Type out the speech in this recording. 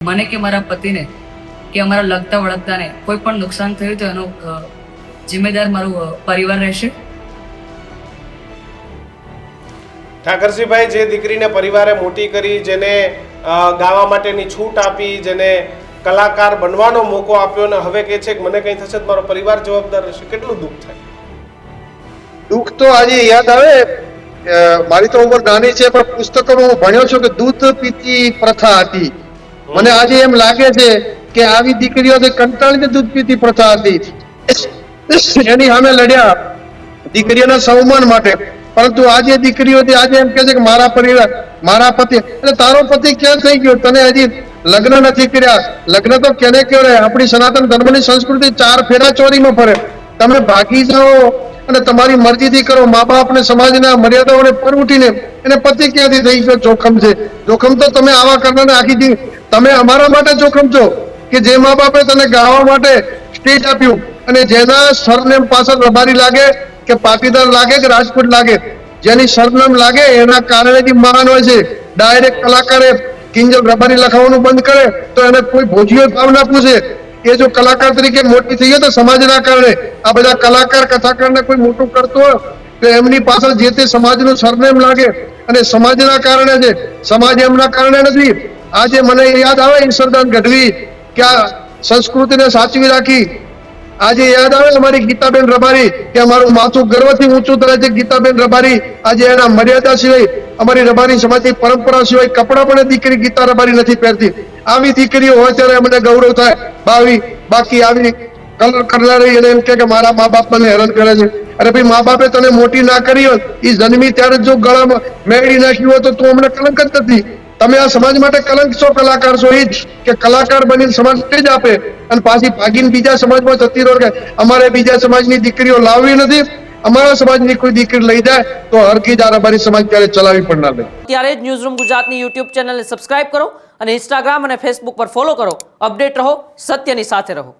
મને કે મારા પતિને કે અમારા લગતા વળગતાને કોઈ પણ નુકસાન થયું તો એનો જિમ્મેદાર મારું પરિવાર રહેશે। ઠાકરસિંહભાઈ, જે દીકરીને પરિવારે મોટી કરી, જેને ગાવા માટેની છૂટ આપી, જેને કલાકાર બનવાનો મોકો આપ્યો ને હવે કહે છે કે મને કંઈ થશે તો મારો પરિવાર જવાબદાર રહેશે, કેટલું દુઃખ થાય? દુઃખ તો આજે યાદ આવે। મારી તો ઉંમર નાની છે પણ પુસ્તકોમાં હું ભણ્યો છું કે દૂધ પીતી પ્રથા હતી। મને આજે એમ લાગે છે કે આવી દીકરીઓથી કંટાળીને દૂધ પીતી પ્રથા હતી, એની સામે લડ્યા દીકરીઓના સન્માન માટે। પરંતુ આજે દીકરીઓથી આજે એમ કહે છે કે મારા પરિવાર, મારા પતિ, એટલે તારો પતિ ક્યાં થઈ ગયો? તને હજી લગ્ન નથી કર્યા। લગ્ન તો કેને કહેવાય? આપણી સનાતન ધર્મની સંસ્કૃતિ 4 ફેરા ચોરીમાં ફરે। તમે ભાગી જાઓ અને તમારી મરજીથી કરો, મા બાપને સમાજના મર્યાદાઓને પર ઉઠીને એને પતિ ક્યાંથી થઈ ગયો? જોખમ છે। જોખમ તો તમે આવા કરનારને આખી તમે અમારા માટે જોખમ છો કે જે મા બાપે તને ગાવા માટે સ્ટેજ આપ્યું અને જેના સરનેમ પાછળ રબારી લાગે કે પાટીદાર લાગે કે રાજપૂત લાગે, જેની સરનામ લાગે એના કારણે જ મહાન હોય છે। ડાયરેક્ટ કલાકારે કિંજલ રબારી લખાવવાનું બંધ કરે તો એને કોઈ ભોજિયો ભાવ ના પૂછે। એ જો કલાકાર તરીકે મોટી થઈ ગયો તો સમાજના કારણે। આ બધા કલાકાર કથાકારને કોઈ મોટું કરતો હોય તો એમની પાછળ જે તે સમાજનું સરનેમ લાગે અને સમાજના કારણે છે, સમાજ એમના કારણે નથી। આજે મને યાદ આવે ઈશ્વરદાન ગઢવી કે આ સંસ્કૃતિને સાચવી રાખી। આજે યાદ આવે અમારી ગીતાબેન રબારી કે અમારું માથું ગર્વથી ઊંચું કરે છે। ગીતાબેન રબારી આજે એના મર્યાદા સિવાય, અમારી રબારી સમાજની પરંપરા સિવાય કપડા પણ દીકરી ગીતા રબારી નથી પહેરતી। આવી દીકરીઓ હોય ત્યારે અમને ગૌરવ થાય। બાકી આવી કલર કરનારી એને એમ કે મારા મા બાપ મને હેરાન કરે છે। અરે ભાઈ, મા બાપે તને મોટી ના કરી હોય, એ જન્મી ત્યારે જો ગળામાં મેળી નાખ્યું હોય તો તું અમને કલંક જ નથી। તમે આ સમાજ માટે કલંક છો, કલાકાર છો એ જ કે કલાકાર બનીને સમાજ જ આપે અને પાછી ભાગીને બીજા સમાજમાં જતી રહો કે અમારે બીજા સમાજની દીકરીઓ લાવવી નથી। અમારા સમાજની કોઈ દીકરી લઈ જાય તો હરકી જ આ રબારી સમાજ ક્યારે ચલાવી પણ ના લે। ત્યારે જ ન્યૂઝરૂમ ગુજરાતની યુટ્યુબ ચેનલને સબસ્ક્રાઇબ કરો અને ઇન્સ્ટાગ્રામ અને ફેસબુક પર ફોલો કરો। અપડેટ રહો, સત્યની સાથે રહો।